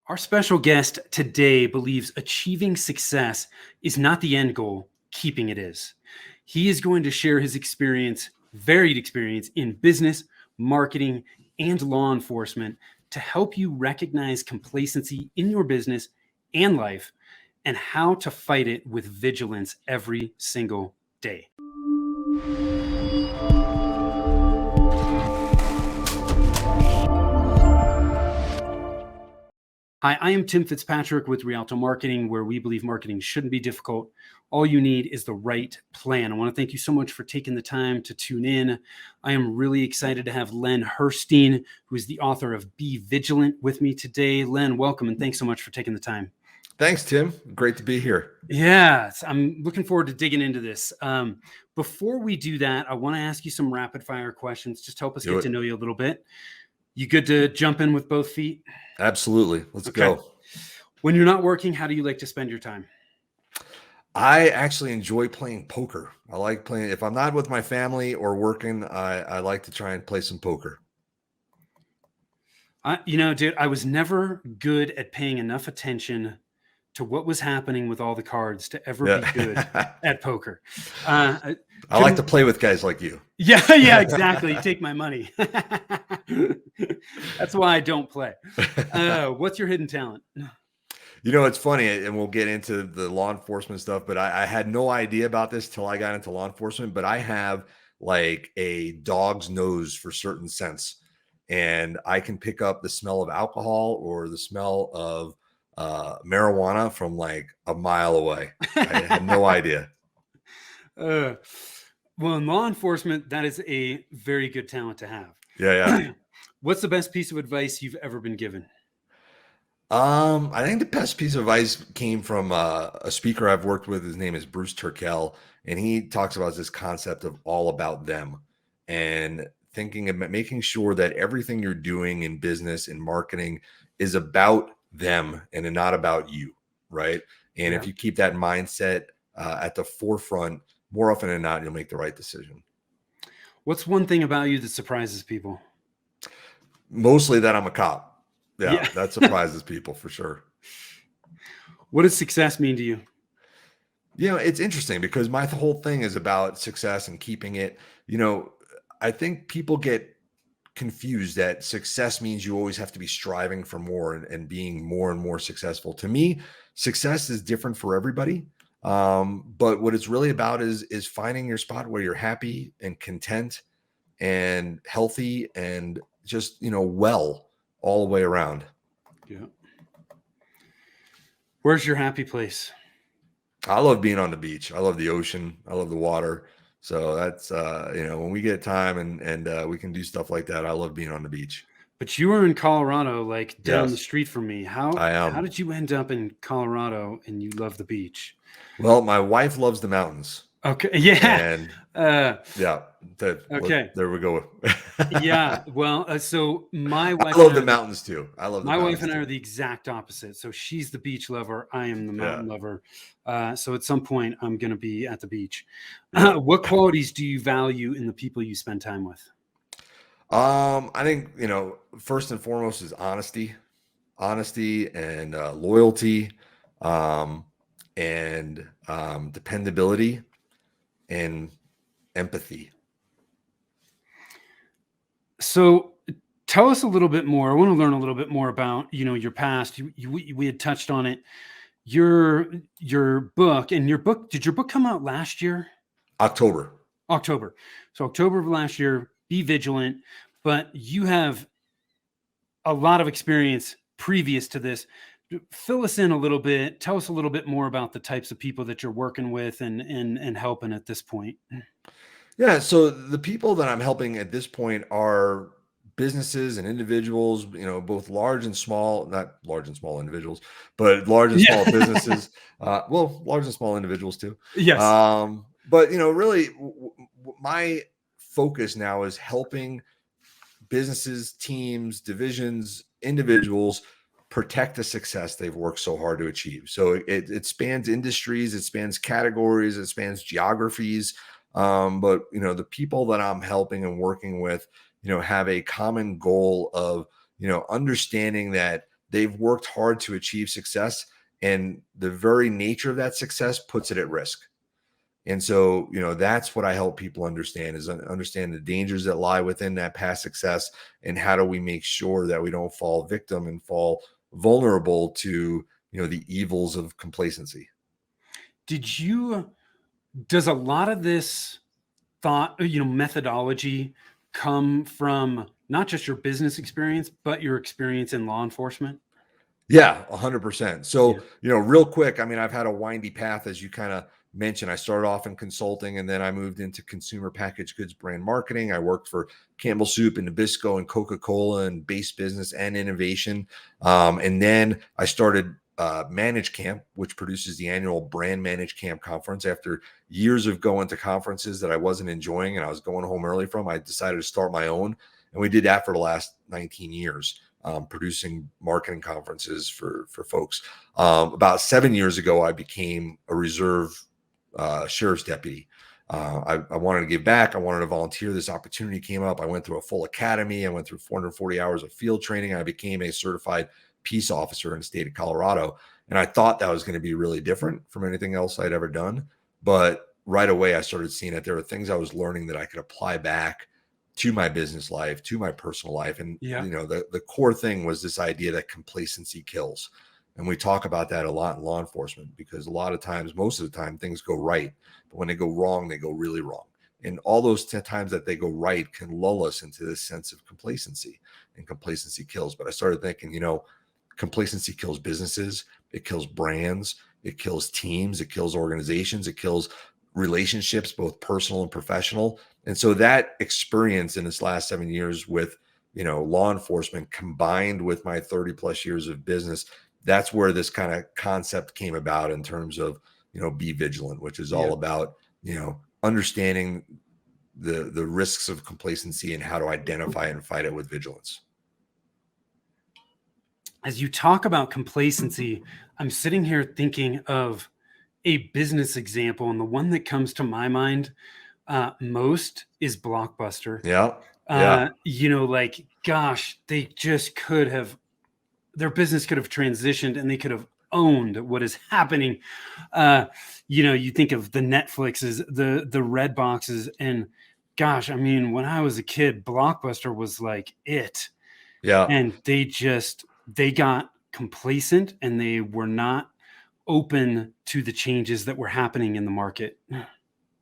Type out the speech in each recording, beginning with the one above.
Our special guest today believes achieving success is not the end goal, keeping it is. He is going to share his experience, varied experience in business, marketing, and law enforcement to help you recognize complacency in your business and life and how to fight it with vigilance every single day. Hi, I am Tim Fitzpatrick with Rialto Marketing, where we believe marketing shouldn't be difficult. All you need is the right plan. I want to thank you so much for taking the time to tune in. I am really excited to have Len Herstein, who is the author of Be Vigilant, with me today. Len, welcome, and thanks so much for taking the time. Thanks, Tim. Great to be here. Yeah, I'm looking forward to digging into this. Before we do that, I want to ask you some rapid fire questions. Just help us get to know you a little bit. You good to jump in with both feet? Absolutely. Let's go. When you're not working, how do you like to spend your time? I actually enjoy playing poker. I like playing. If I'm not with my family or working, I like to try and play some poker. Dude, I was never good at paying enough attention to what was happening with all the cards to ever be good at poker. I like to play with guys like you. Yeah, exactly. Take my money. That's why I don't play. What's your hidden talent? It's funny, and we'll get into the law enforcement stuff, but I had no idea about this till I got into law enforcement, but I have like a dog's nose for certain scents, and I can pick up the smell of alcohol or the smell of marijuana from like a mile away. I had no idea. Well, in law enforcement, that is a very good talent to have. Yeah. What's the best piece of advice you've ever been given? I think the best piece of advice came from a speaker I've worked with. His name is Bruce Turkel, and he talks about this concept of all about them and thinking about making sure that everything you're doing in business and marketing is about them and not about you, right? And if you keep that mindset at the forefront, more often than not, you'll make the right decision. What's one thing about you that surprises people? Mostly that I'm a cop. Yeah. That surprises people for sure. What does success mean to you? It's interesting because my whole thing is about success and keeping it. I think people get confused that success means you always have to be striving for more and being more and more successful. To me, success is different for everybody. But what it's really about is finding your spot where you're happy and content and healthy and just, well all the way around. Yeah. Where's your happy place? I love being on the beach. I love the ocean. I love the water. So that's, when we get time and we can do stuff like that, I love being on the beach. But you were in Colorado, like down the street from me. How did you end up in Colorado and you love the beach? Well, my wife loves the mountains. Okay. Yeah. And okay. There we go. Yeah. Well, so my wife. I love the mountains too. My wife and I are the exact opposite. So she's the beach lover. I am the mountain lover. So at some point I'm going to be at the beach. What qualities do you value in the people you spend time with? I think, first and foremost is honesty and loyalty, and dependability and empathy. So tell us a little bit more. I want to learn a little bit more about, your past. We had touched on it. Your book, did your book come out last year? October. So October of last year, Be Vigilant, but you have a lot of experience previous to this. Fill us in a little bit. Tell us a little bit more about the types of people that you're working with and helping at this point. Yeah. So the people that I'm helping at this point are businesses and individuals, both large and small, not large and small individuals, but large and small businesses. Large and small individuals too. Yes. But really my focus now is helping businesses, teams, divisions, individuals protect the success they've worked so hard to achieve. So it spans industries, it spans categories, it spans geographies. But the people that I'm helping and working with, have a common goal of, understanding that they've worked hard to achieve success, and the very nature of that success puts it at risk. And so, that's what I help people understand, is understand the dangers that lie within that past success, and how do we make sure that we don't fall victim and fall vulnerable to, the evils of complacency. Does a lot of this thought, methodology come from not just your business experience, but your experience in law enforcement? Yeah, 100%. Yeah. So, real quick, I mean, I've had a windy path, as you kind of mentioned. I started off in consulting, and then I moved into consumer packaged goods brand marketing. I worked for Campbell Soup and Nabisco and Coca-Cola and base business and innovation. And then I started Manage Camp, which produces the annual Brand Manage Camp conference. After years of going to conferences that I wasn't enjoying and I was going home early from, I decided to start my own. And we did that for the last 19 years. Producing marketing conferences for folks. About 7 years ago, I became a reserve sheriff's deputy. I wanted to give back. I wanted to volunteer. This opportunity came up. I went through a full academy. I went through 440 hours of field training. I became a certified peace officer in the state of Colorado. And I thought that was going to be really different from anything else I'd ever done. But right away, I started seeing that there were things I was learning that I could apply back to my business life, to my personal life. And, Yeah. the core thing was this idea that complacency kills. And we talk about that a lot in law enforcement, because a lot of times, most of the time, things go right. But when they go wrong, they go really wrong. And all those times that they go right can lull us into this sense of complacency, and complacency kills. But I started thinking, complacency kills businesses. It kills brands. It kills teams. It kills organizations. It kills relationships, both personal and professional. And so that experience in this last 7 years with, law enforcement, combined with my 30 plus years of business, that's where this kind of concept came about, in terms of, Be Vigilant, which is all Yeah. about, understanding the risks of complacency and how to identify and fight it with vigilance. As you talk about complacency, I'm sitting here thinking of a business example, and the one that comes to my mind most is Blockbuster. Yeah. Yeah. Like, gosh, they just could have, their business could have transitioned, and they could have owned what is happening. You think of the Netflixes, the Red Boxes, and gosh, I mean, when I was a kid, Blockbuster was like it. Yeah. And they got complacent, and they were not open to the changes that were happening in the market.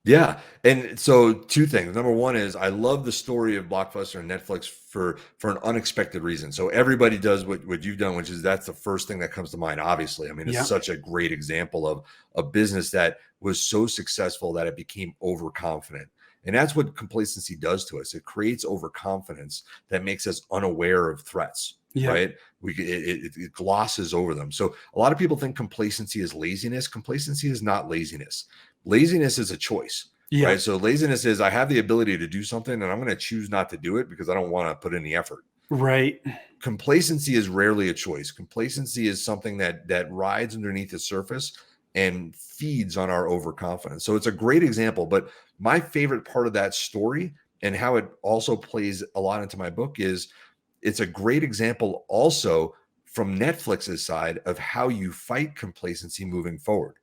Yeah. And so two things. Number one is, I love the story of Blockbuster and Netflix for an unexpected reason. So everybody does what you've done, which is, that's the first thing that comes to mind, obviously. I mean, it's Yeah. such a great example of a business that was so successful that it became overconfident. And that's what complacency does to us. It creates overconfidence that makes us unaware of threats. Yeah. Right. It glosses over them. So a lot of people think complacency is laziness. Complacency is not laziness. Laziness is a choice, Yeah. right? So laziness is, I have the ability to do something, and I'm going to choose not to do it because I don't want to put in the effort. Right. Complacency is rarely a choice. Complacency is something that rides underneath the surface and feeds on our overconfidence. So it's a great example. But my favorite part of that story, and how it also plays a lot into my book, is it's a great example also from Netflix's side of how you fight complacency moving forward.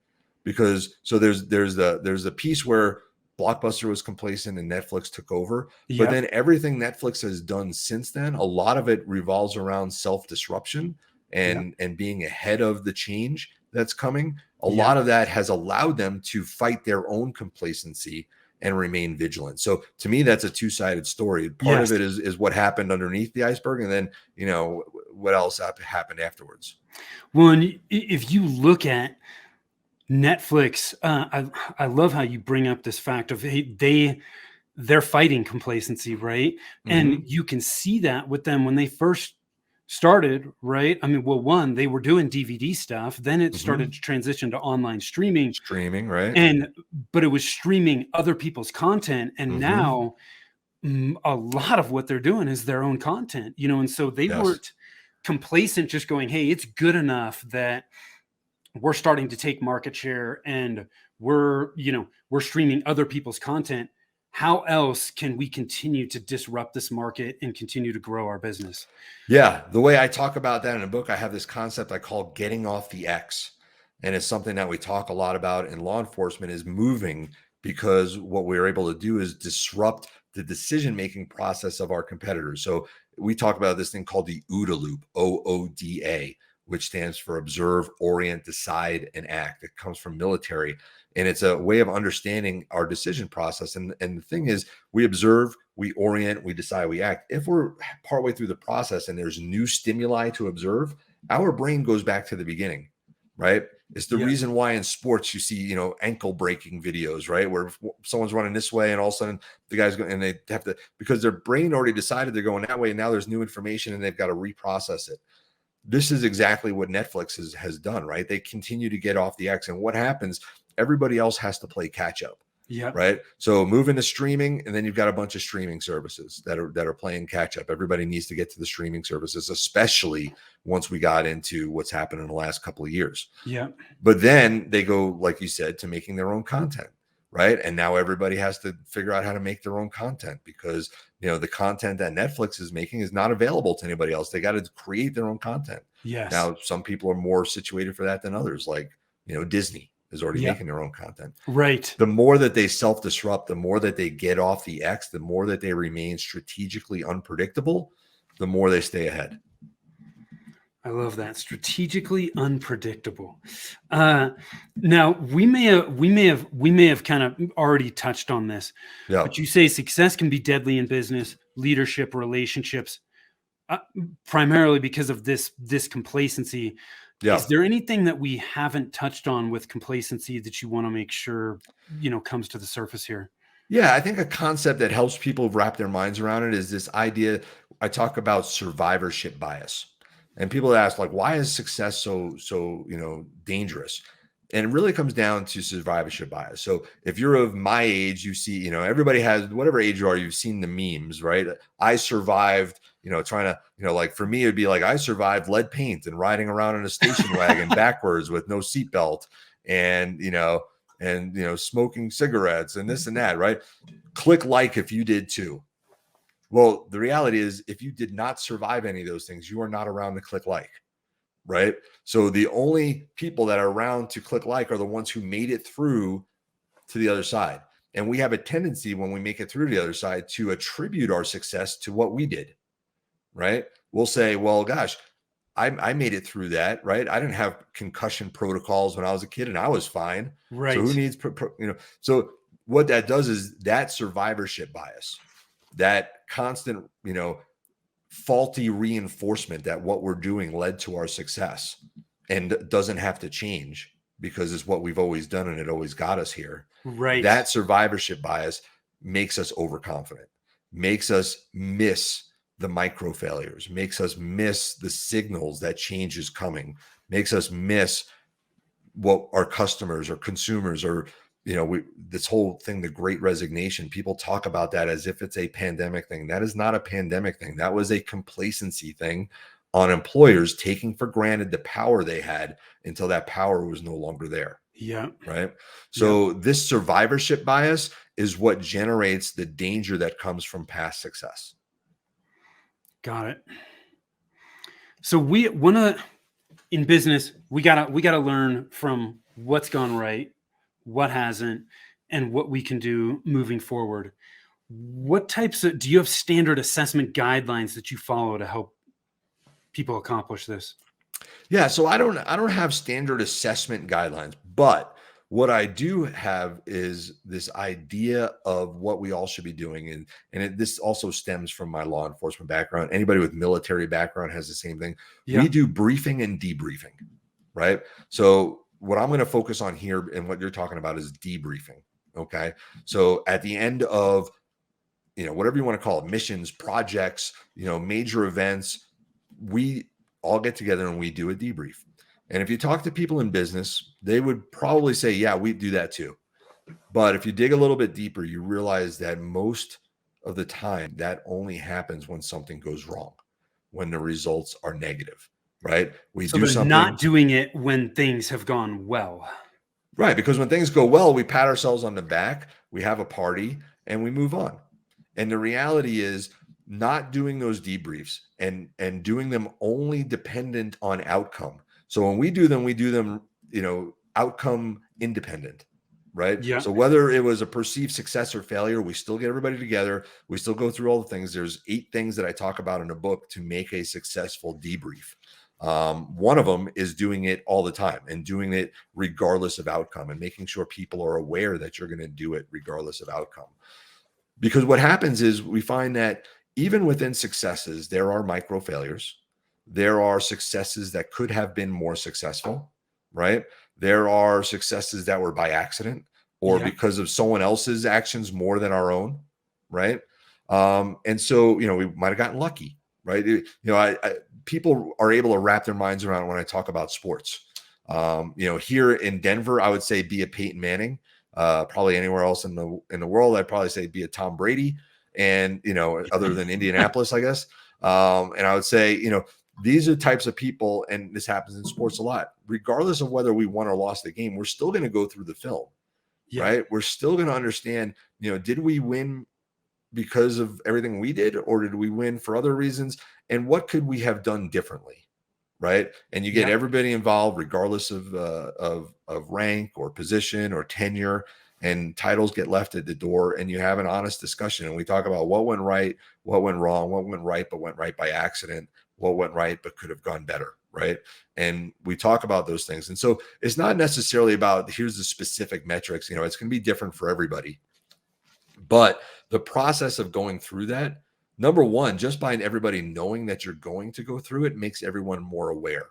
Because so there's the piece where Blockbuster was complacent and Netflix took over, Yeah. but then everything Netflix has done since then, a lot of it revolves around self-disruption and being ahead of the change that's coming. A lot of that has allowed them to fight their own complacency and remain vigilant. So to me, that's a two-sided story. Part of it is what happened underneath the iceberg, and then, what else happened afterwards. Well, and if you look at Netflix, I love how you bring up this fact of, hey, they're fighting complacency, right? And you can see that with them when they first started, right? I mean, well, one, they were doing DVD stuff, then it started to transition to online streaming, right? But it was streaming other people's content, and now a lot of what they're doing is their own content, and so they weren't complacent, just going, hey, it's good enough that we're starting to take market share, and we're streaming other people's content. how else can we continue to disrupt this market and continue to grow our business? Yeah, the way I talk about that in a book, I have this concept I call getting off the X. And it's something that we talk a lot about in law enforcement is moving, because what we're able to do is disrupt the decision-making process of our competitors. So we talk about this thing called the Ooda Loop, OODA, which stands for observe, orient, decide, and act. It comes from military. And it's a way of understanding our decision process. And the thing is, we observe, we orient, we decide, we act. If we're partway through the process and there's new stimuli to observe, our brain goes back to the beginning, right? It's the reason why in sports you see, ankle breaking videos, right? Where someone's running this way and all of a sudden the guy's going and they have to, because their brain already decided they're going that way. And now there's new information and they've got to reprocess it. This is exactly what Netflix has done, right? They continue to get off the X. And what happens? Everybody else has to play catch up. Yeah. Right. So move into streaming, and then you've got a bunch of streaming services that are playing catch up. Everybody needs to get to the streaming services, especially once we got into what's happened in the last couple of years. Yeah. But then they go, like you said, to making their own content. Right. And now everybody has to figure out how to make their own content, because, the content that Netflix is making is not available to anybody else. They got to create their own content. Yes. Now, some people are more situated for that than others, like, Disney is already making their own content. Right. The more that they self-disrupt, the more that they get off the X, the more that they remain strategically unpredictable, the more they stay ahead. I love that. Strategically unpredictable. Now we may have kind of already touched on this, but you say success can be deadly in business, leadership, relationships, primarily because of this complacency. Yeah. Is there anything that we haven't touched on with complacency that you want to make sure, comes to the surface here? Yeah, I think a concept that helps people wrap their minds around it is this idea. I talk about survivorship bias. And people ask, like, why is success so dangerous? And it really comes down to survivorship bias. So if you're of my age, you see, everybody has, whatever age you are, you've seen the memes, right? I survived, trying to, like for me, it'd be like I survived lead paint and riding around in a station wagon backwards with no seatbelt and, smoking cigarettes and this and that, right? Click like if you did too. Well, the reality is, if you did not survive any of those things, you are not around to click like, right? So the only people that are around to click like are the ones who made it through to the other side. And we have a tendency when we make it through to the other side to attribute our success to what we did, right? We'll say, well, gosh, I made it through that, right? I didn't have concussion protocols when I was a kid and I was fine. Right. So who needs, so what that does is that survivorship bias, that constant, faulty reinforcement that what we're doing led to our success and doesn't have to change because it's what we've always done and it always got us here. Right. That survivorship bias makes us overconfident, makes us miss the micro failures, makes us miss the signals that change is coming, makes us miss what our customers or consumers or this whole thing, the great resignation, people talk about that as if it's a pandemic thing. That is not a pandemic thing. That was a complacency thing on employers taking for granted the power they had until that power was no longer there. Yeah. Right. So this survivorship bias is what generates the danger that comes from past success. Got it. So in business, we gotta learn from what's gone right, what hasn't, and what we can do moving forward. What types of, do you have standard assessment guidelines that you follow to help people accomplish this? Yeah, so I don't have standard assessment guidelines, but what I do have is this idea of what we all should be doing. This also stems from my law enforcement background. Anybody with military background has the same thing. Yeah. We do briefing and debriefing, right? So what I'm going to focus on here and what you're talking about is debriefing. Okay. So at the end of, whatever you want to call it, missions, projects, major events, we all get together and we do a debrief. And if you talk to people in business, they would probably say, yeah, we do that too. But if you dig a little bit deeper, you realize that most of the time that only happens when something goes wrong, when the results are negative. Right. We do something. Not doing it when things have gone well. Right. Because when things go well, we pat ourselves on the back, we have a party, and we move on. And the reality is not doing those debriefs and doing them only dependent on outcome. So when we do them, outcome independent, right? Yeah. So whether it was a perceived success or failure, we still get everybody together. We still go through all the things. There's 8 things that I talk about in a book to make a successful debrief. One of them is doing it all the time and doing it regardless of outcome, and making sure people are aware that you're going to do it regardless of outcome. Because what happens is we find that even within successes, there are micro failures. There are successes that could have been more successful, right? There are successes that were by accident or Yeah. because of someone else's actions more than our own, right? And so, we might have gotten lucky, right? People are able to wrap their minds around when I talk about sports. Here in Denver, I would say be a Peyton Manning. Probably anywhere else in the world, I'd probably say be a Tom Brady, and other than Indianapolis, I guess. And I would say, these are types of people, and this happens in sports a lot. Regardless of whether we won or lost the game, we're still going to go through the film, Yeah. right? We're still going to understand, did we win because of everything we did, or did we win for other reasons? And what could we have done differently? Right. And you get Yeah. everybody involved, regardless of rank or position or tenure, and titles get left at the door, and you have an honest discussion. And we talk about what went right, what went wrong, what went right, but went right by accident, what went right, but could have gone better. Right. And we talk about those things. And so it's not necessarily about here's the specific metrics, it's going to be different for everybody. But the process of going through that, number one, just by everybody knowing that you're going to go through it, makes everyone more aware.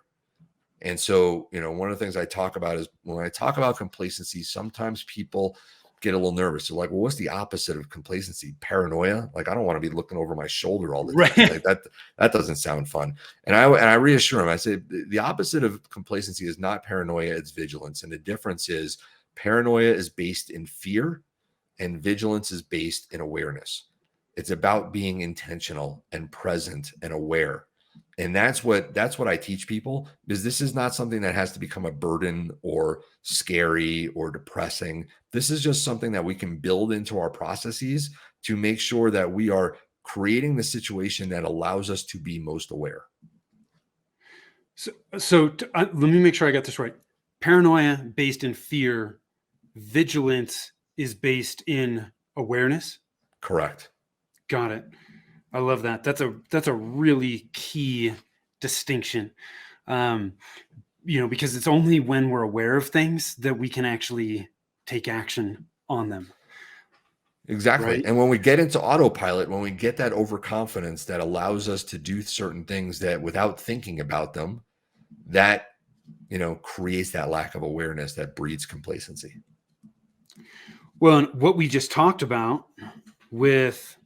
And so, one of the things I talk about is when I talk about complacency, sometimes people get a little nervous. They're like, well, what's the opposite of complacency? Paranoia? Like, I don't want to be looking over my shoulder all the time. Right. Like that doesn't sound fun. And I reassure them, I say the opposite of complacency is not paranoia, it's vigilance. And the difference is paranoia is based in fear, and vigilance is based in awareness. It's about being intentional and present and aware. And that's what I teach people, because this is not something that has to become a burden or scary or depressing. This is just something that we can build into our processes to make sure that we are creating the situation that allows us to be most aware. So let me make sure I got this right. Paranoia based in fear, vigilance is based in awareness. Correct. Got it. I love that. That's a really key distinction. Because it's only when we're aware of things that we can actually take action on them. Exactly. Right? And when we get into autopilot, when we get that overconfidence that allows us to do certain things that without thinking about them, that, creates that lack of awareness that breeds complacency. Well, and what we just talked about with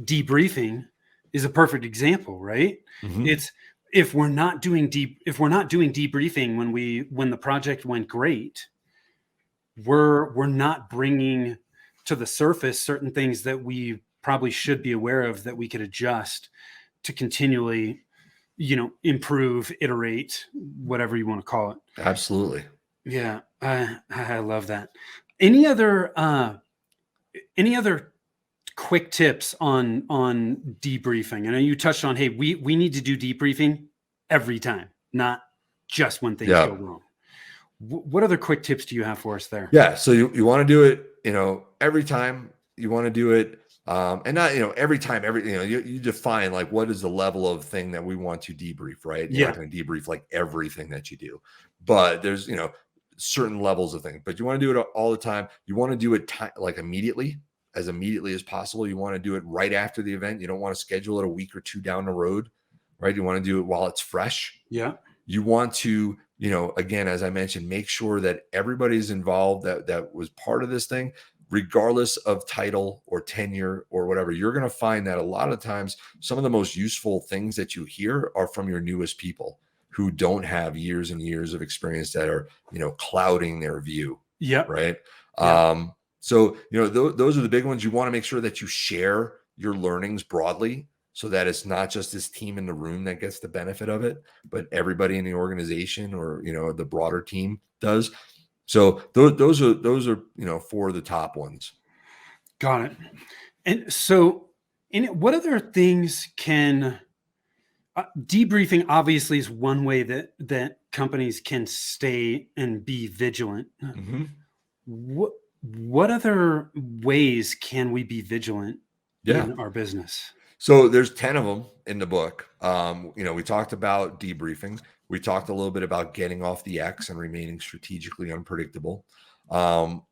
debriefing is a perfect example, right? Mm-hmm. It's if we're not doing debriefing when the project went great, we're not bringing to the surface certain things that we probably should be aware of that we could adjust to continually, improve, iterate, whatever you want to call it. Absolutely. Yeah, I love that. Any other quick tips on debriefing? I know you touched on, hey, we need to do debriefing every time, not just when things go wrong. What other quick tips do you have for us there? Yeah. So you want to do it, every time. You want to do it, and not, every time, you define like what is the level of thing that we want to debrief, right? You're not going to debrief like everything that you do, but there's, certain levels of things, but you want to do it all the time. You want to do it like immediately as possible. You want to do it right after the event. You don't want to schedule it a week or two down the road, right? You want to do it while it's fresh. Yeah. You want to, again, as I mentioned, make sure that everybody's involved that was part of this thing, regardless of title or tenure or whatever. You're going to find that a lot of times, some of the most useful things that you hear are from your newest people who don't have years and years of experience that are, clouding their view. Yeah. Right. Yeah. So, those are the big ones. You want to make sure that you share your learnings broadly, so that it's not just this team in the room that gets the benefit of it, but everybody in the organization or, the broader team does. So those are, 4 of the top ones. Got it. And so, what other things can debriefing obviously is one way that companies can stay and be vigilant. Hmm. What other ways can we be vigilant Yeah. in our business? So there's 10 of them in the book. We talked about debriefing. We talked a little bit about getting off the X and remaining strategically unpredictable. One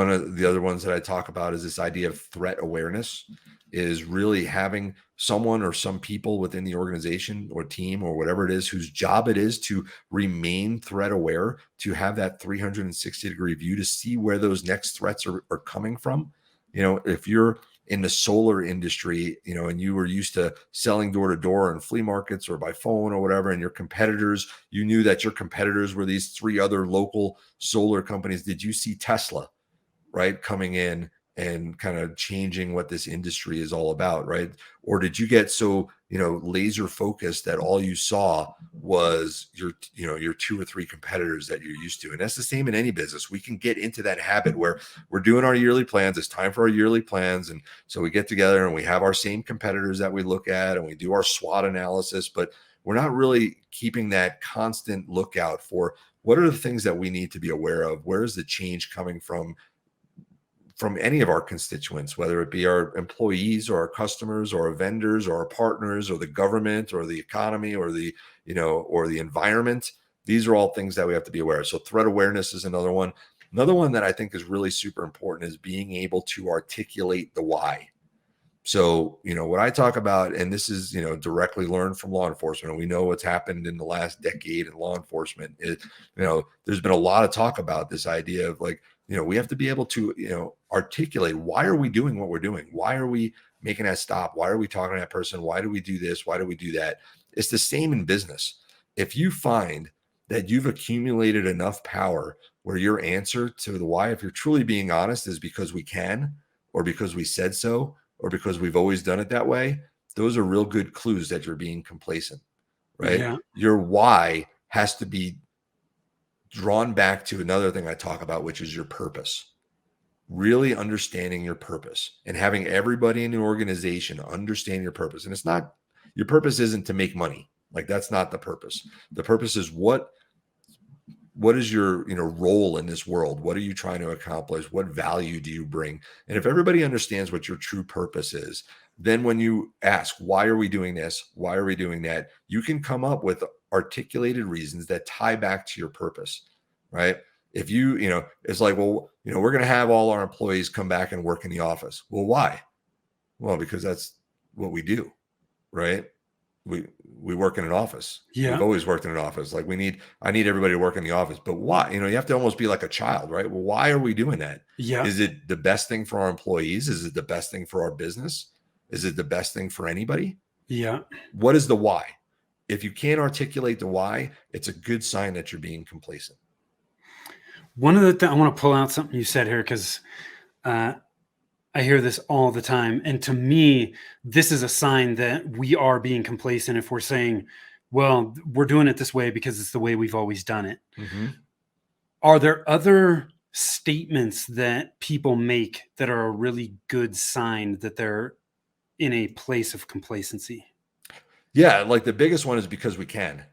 of the other ones that I talk about is this idea of threat awareness, is really having someone or some people within the organization or team or whatever it is whose job it is to remain threat aware, to have that 360-degree view to see where those next threats are coming from. If you're in the solar industry, and you were used to selling door to door in flea markets or by phone or whatever, and you knew that your competitors were these three other local solar companies. Did you see Tesla, right, coming in and kind of changing what this industry is all about, right? Or did you get so, laser focused that all you saw was your two or three competitors that you're used to? And that's the same in any business. We can get into that habit where we're doing our yearly plans. It's time for our yearly plans. And so we get together and we have our same competitors that we look at and we do our SWOT analysis, but we're not really keeping that constant lookout for what are the things that we need to be aware of? Where is the change coming from any of our constituents, whether it be our employees or our customers or our vendors or our partners or the government or the economy or the environment. These are all things that we have to be aware of. So threat awareness is another one. Another one that I think is really super important is being able to articulate the why. So, what I talk about, and this is, directly learned from law enforcement, and we know what's happened in the last decade in law enforcement. There's been a lot of talk about this idea of like, we have to be able to, articulate, why are we doing what we're doing? Why are we making that stop? Why are we talking to that person? Why do we do this? Why do we do that? It's the same in business. If you find that you've accumulated enough power where your answer to the why, if you're truly being honest, is because we can, or because we said so, or because we've always done it that way, those are real good clues that you're being complacent, right? Yeah. Your why has to be drawn back to another thing I talk about, which is your purpose. Really understanding your purpose and having everybody in the organization understand your purpose. And your purpose isn't to make money. Like, that's not the purpose. The purpose is what is your role in this world? What are you trying to accomplish? What value do you bring? And if everybody understands what your true purpose is, then when you ask, why are we doing this? Why are we doing that? You can come up with articulated reasons that tie back to your purpose, right? If it's like, well, we're going to have all our employees come back and work in the office. Well, why? Well, because that's what we do, right? We work in an office. We've Yeah. always worked in an office. Like, I need everybody to work in the office. But why? You have to almost be like a child, right? Well, why are we doing that? Yeah. Is it the best thing for our employees? Is it the best thing for our business? Is it the best thing for anybody? Yeah. What is the why? If you can't articulate the why, it's a good sign that you're being complacent. One of the I want to pull out something you said here because I hear this all the time. And to me, this is a sign that we are being complacent if we're saying, well, we're doing it this way because it's the way we've always done it. Mm-hmm. Are there other statements that people make that are a really good sign that they're in a place of complacency? Yeah, like the biggest one is because we can.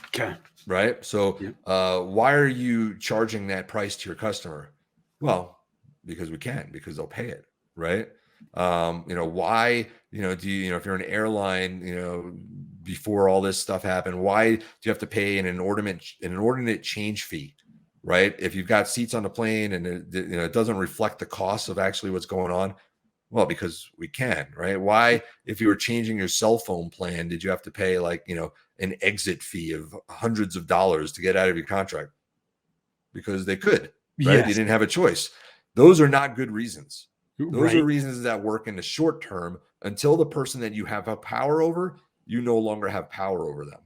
Okay. Right. So why are you charging that price to your customer? Well, because we can, because they'll pay it. Right. Why, do you, if you're an airline, before all this stuff happened, why do you have to pay an inordinate change fee? Right. If you've got seats on the plane and it doesn't reflect the cost of actually what's going on. Well, because we can, right? Why, if you were changing your cell phone plan, did you have to pay an exit fee of hundreds of dollars to get out of your contract? Because they could, right? Yes. You didn't have a choice. Those are not good reasons. Those are Right. reasons that work in the short term until the person that you have a power over, you no longer have power over them.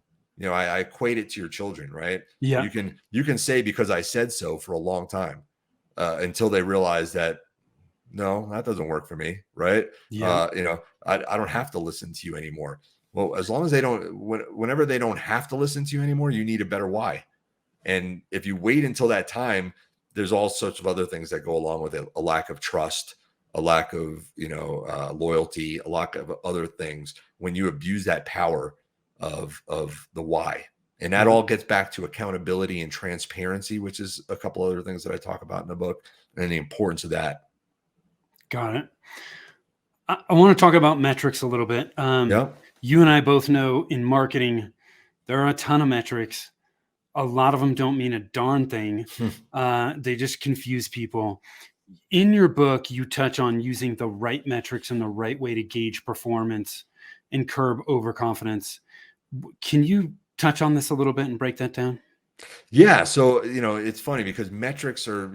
I equate it to your children, right? Yeah. You can say because I said so for a long time until they realize that no, that doesn't work for me, right? Yeah. I don't have to listen to you anymore. Well, as long as they don't, whenever they don't have to listen to you anymore, you need a better why. And if you wait until that time, there's all sorts of other things that go along with it. A lack of trust, a lack of, loyalty, a lack of other things when you abuse that power of the why. And that Yeah. all gets back to accountability and transparency, which is a couple other things that I talk about in the book, and the importance of that. Got it. I want to talk about metrics a little bit. Yeah. You and I both know in marketing, there are a ton of metrics. A lot of them don't mean a darn thing. They just confuse people. In your book, you touch on using the right metrics and the right way to gauge performance and curb overconfidence. Can you touch on this a little bit and break that down? Yeah. So, it's funny because metrics are,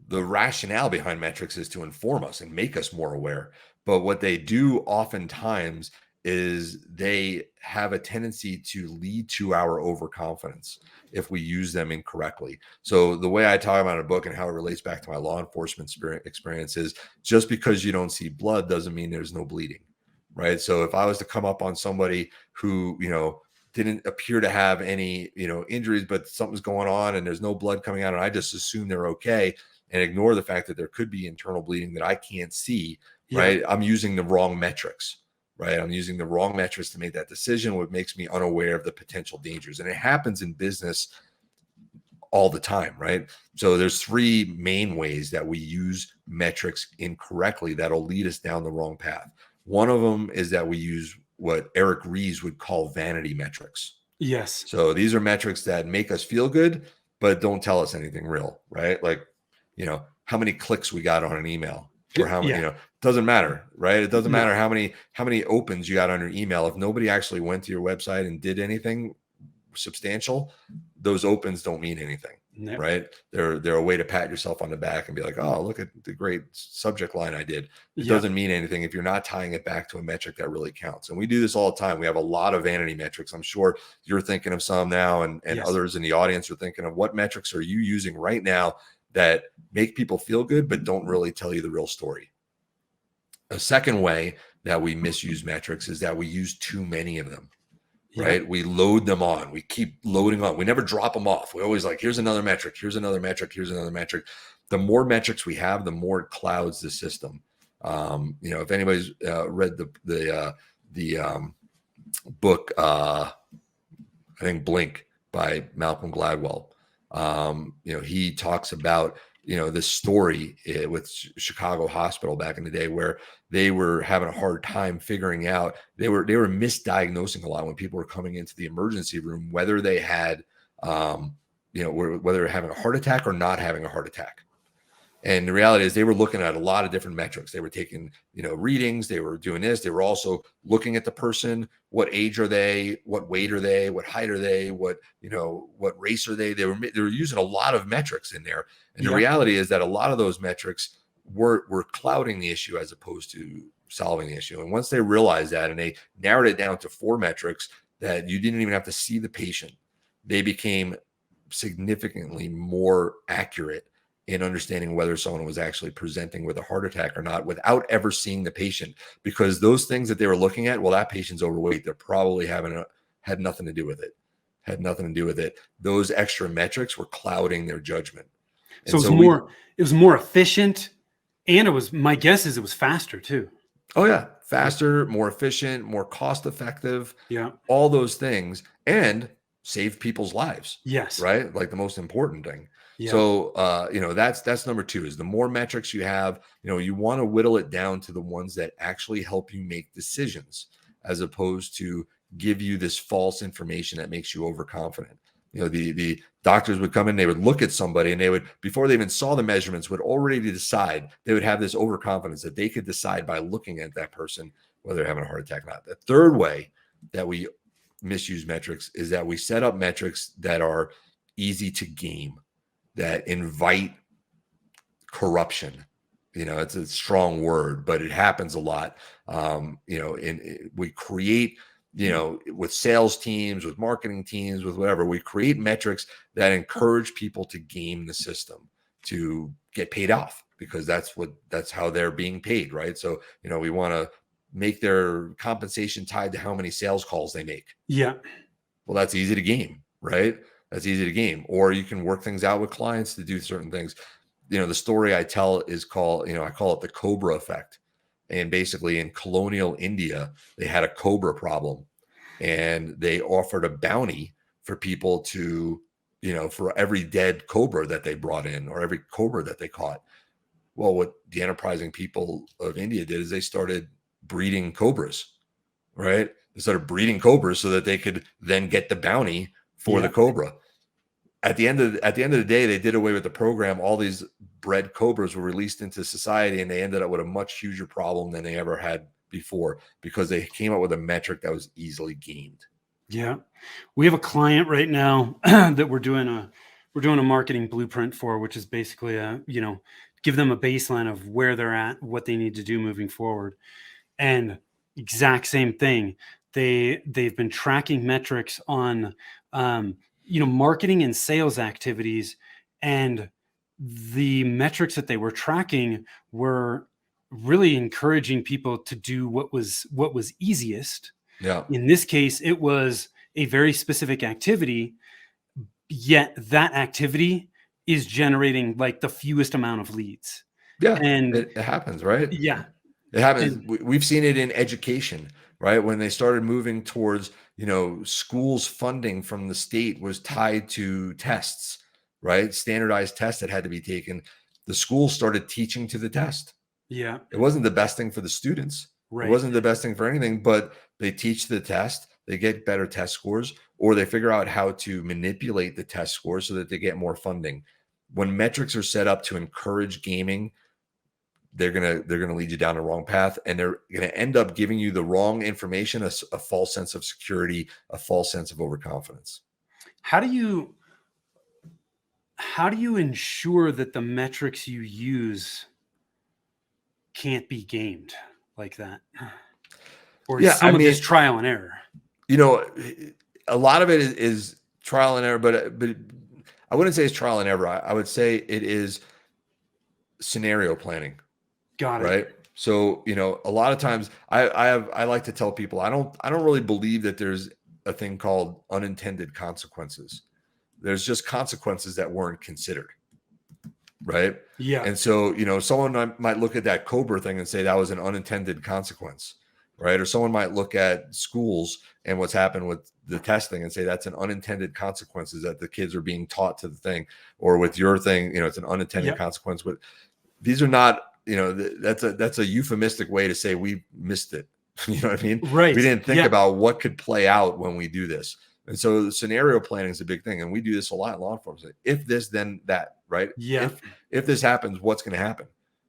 the rationale behind metrics is to inform us and make us more aware. But what they do oftentimes is they have a tendency to lead to our overconfidence if we use them incorrectly. So the way I talk about in a book and how it relates back to my law enforcement experience is just because you don't see blood doesn't mean there's no bleeding, right? So if I was to come up on somebody who, didn't appear to have any, injuries, but something's going on and there's no blood coming out, and I just assume they're okay and ignore the fact that there could be internal bleeding that I can't see, right? I'm using the wrong metrics, right? I'm using the wrong metrics to make that decision, what makes me unaware of the potential dangers. And it happens in business all the time, right? So there's three main ways that we use metrics incorrectly that'll lead us down the wrong path. One of them is that we use what Eric Ries would call vanity metrics. Yes. So these are metrics that make us feel good, but don't tell us anything real, right? Like, how many clicks we got on an email, or how many, doesn't matter, right? It doesn't matter how many opens you got on your email. If nobody actually went to your website and did anything substantial, those opens don't mean anything. Yep. Right? They're a way to pat yourself on the back and be like, oh, look at the great subject line I did. It doesn't mean anything if you're not tying it back to a metric that really counts. And we do this all the time. We have a lot of vanity metrics. I'm sure you're thinking of some now, and others in the audience are thinking of what metrics are you using right now that make people feel good, but don't really tell you the real story. A second way that we misuse metrics is that we use too many of them. Right? We load them on. We keep loading on. We never drop them off. We always like, here's another metric. Here's another metric. Here's another metric. The more metrics we have, the more it clouds the system. If anybody's read the book, I think Blink by Malcolm Gladwell, he talks about this story with Chicago Hospital back in the day where they were having a hard time figuring out, they were misdiagnosing a lot when people were coming into the emergency room, whether they had, whether they're having a heart attack or not having a heart attack. And the reality is they were looking at a lot of different metrics. They were taking, readings. They were doing this. They were also looking at the person. What age are they? What weight are they? What height are they? What race are they? They were using a lot of metrics in there. And the reality is that a lot of those metrics were clouding the issue as opposed to solving the issue. And once they realized that and they narrowed it down to 4 metrics that you didn't even have to see the patient, they became significantly more accurate in understanding whether someone was actually presenting with a heart attack or not without ever seeing the patient. Because those things that they were looking at, well, that patient's overweight. They're probably had nothing to do with it. Had nothing to do with it. Those extra metrics were clouding their judgment. And so it was more efficient, and my guess is it was faster too. Oh yeah. Faster, more efficient, more cost effective. Yeah. All those things, and save people's lives. Yes. Right. Like the most important thing. Yeah. So, that's number 2 is the more metrics you have, you want to whittle it down to the ones that actually help you make decisions as opposed to give you this false information that makes you overconfident. The doctors would come in, they would look at somebody and they would, before they even saw the measurements, would already decide, they would have this overconfidence that they could decide by looking at that person, whether they're having a heart attack or not. The third way that we misuse metrics is that we set up metrics that are easy to game, that invite corruption. It's a strong word, but it happens a lot. And we create, with sales teams, with marketing teams, with whatever, we create metrics that encourage people to game the system to get paid off, because that's how they're being paid, right? So, we want to make their compensation tied to how many sales calls they make. Yeah. Well, that's easy to game, right? That's easy to game. Or you can work things out with clients to do certain things. the story I tell is called, I call it the Cobra effect. And basically in colonial India, they had a cobra problem, and they offered a bounty for people to, for every dead cobra that they brought in or every cobra that they caught. Well, what the enterprising people of India did is they started breeding cobras, right? They started breeding cobras so that they could then get the bounty for the Yeah. cobra. At the end of the day, they did away with the program. All these bred cobras were released into society, and they ended up with a much huger problem than they ever had before because they came up with a metric that was easily gamed. Yeah. We have a client right now that we're doing a marketing blueprint for, which is basically give them a baseline of where they're at, what they need to do moving forward. And exact same thing. They've been tracking metrics on marketing and sales activities, and the metrics that they were tracking were really encouraging people to do what was easiest. Yeah. In this case, it was a very specific activity, yet that activity is generating like the fewest amount of leads. Yeah. And It happens, right? yeah, It happens. and We've seen it in education, right? When they started moving towards, schools funding from the state was tied to tests, right? Standardized tests that had to be taken. The schools started teaching to the test. yeah, It wasn't the best thing for the students. It right. wasn't the best thing for anything, but they teach the test, they get better test scores, or they figure out how to manipulate the test scores so that they get more funding. When metrics are set up to encourage gaming, they're gonna lead you down the wrong path, and they're gonna end up giving you the wrong information, a false sense of security, a false sense of overconfidence. How do you ensure that the metrics you use can't be gamed like that? Or is Yeah, I some of this mean, trial and error? you know, a lot of it is trial and error, but I wouldn't say it's trial and error. I would say it is scenario planning, Got it. right? So, a lot of times I like to tell people I don't really believe that there's a thing called unintended consequences. There's just consequences that weren't considered, right? Yeah. And so, someone might look at that Cobra thing and say that was an unintended consequence, right? Or someone might look at schools and what's happened with the testing and say that's an unintended consequences that the kids are being taught to the thing. Or with your thing, it's an unintended Yep. consequence. But these are not, that's a euphemistic way to say we missed it. You know what I mean? We Right. didn't think Yeah. about what could play out when we do this. And so scenario planning is a big thing. And we do this a lot in law enforcement. If this, then that, right? Yeah. If this happens, what's going to happen,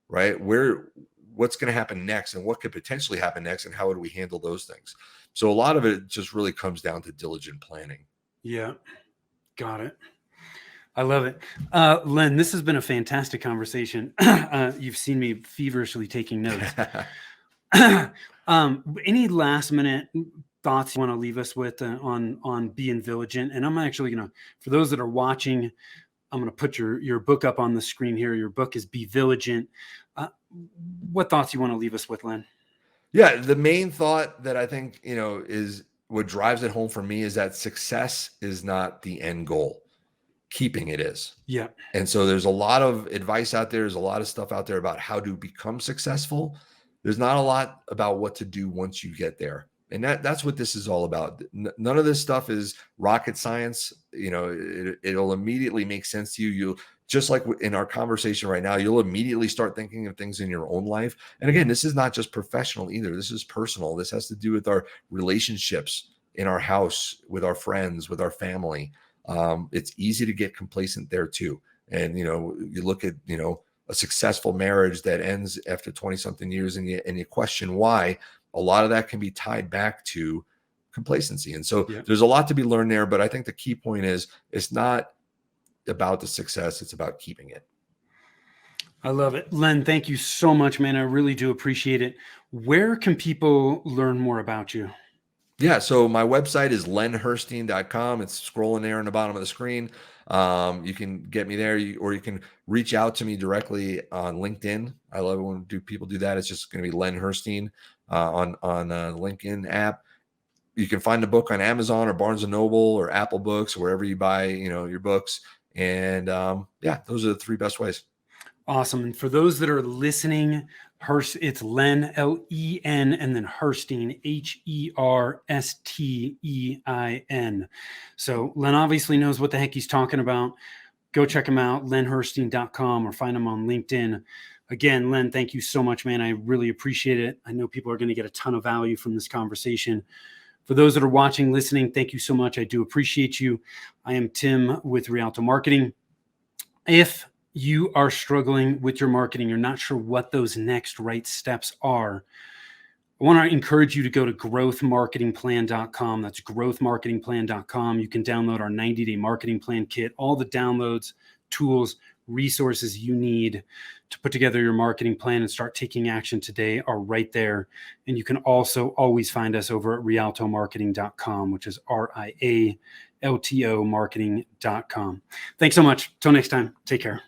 right? What's going to happen next, and what could potentially happen next, and how would we handle those things? So a lot of it just really comes down to diligent planning. Yeah. Got it. I love it. Len, this has been a fantastic conversation. You've seen me feverishly taking notes. Any last minute thoughts you want to leave us with on being vigilant? And I'm actually going to, for those that are watching, I'm going to put your book up on the screen here. Your book is Be Vigilant. What thoughts you want to leave us with, Len? Yeah, the main thought that I think, is what drives it home for me is that success is not the end goal. Keeping it is. Yeah. And so there's a lot of advice out there. There's a lot of stuff out there about how to become successful. There's not a lot about what to do once you get there. And that's what this is all about. None of this stuff is rocket science. It'll immediately make sense to you. You'll, just like in our conversation right now, you'll immediately start thinking of things in your own life. And again, this is not just professional either. This is personal. This has to do with our relationships in our house, with our friends, with our family. It's easy to get complacent there too. And, you look at, a successful marriage that ends after 20 something years and you question why. A lot of that can be tied back to complacency. And so there's a lot to be learned there, but I think the key point is it's not about the success. It's about keeping it. I love it. Len, thank you so much, man. I really do appreciate it. Where can people learn more about you? Yeah, so my website is lenherstein.com. It's scrolling there on the bottom of the screen. You can get me there, or you can reach out to me directly on LinkedIn. I love it when people do that. It's just going to be Len Herstein on the LinkedIn app. You can find the book on Amazon or Barnes and Noble or Apple Books, or wherever you buy your books. And those are the three best ways. Awesome. And for those that are listening, it's Len, Len, and then Herstein, Herstein. So Len obviously knows what the heck he's talking about. Go check him out, lenherstein.com, or find him on LinkedIn. Again, Len, thank you so much, man. I really appreciate it. I know people are going to get a ton of value from this conversation. For those that are watching, listening, thank you so much. I do appreciate you. I am Tim with Rialto Marketing. If you are struggling with your marketing, you're not sure what those next right steps are, I want to encourage you to go to growthmarketingplan.com. That's growthmarketingplan.com. You can download our 90-day marketing plan kit. All the downloads, tools, resources you need to put together your marketing plan and start taking action today are right there. And you can also always find us over at rialtomarketing.com, which is RIALTO marketing.com. Thanks so much. Till next time, take care.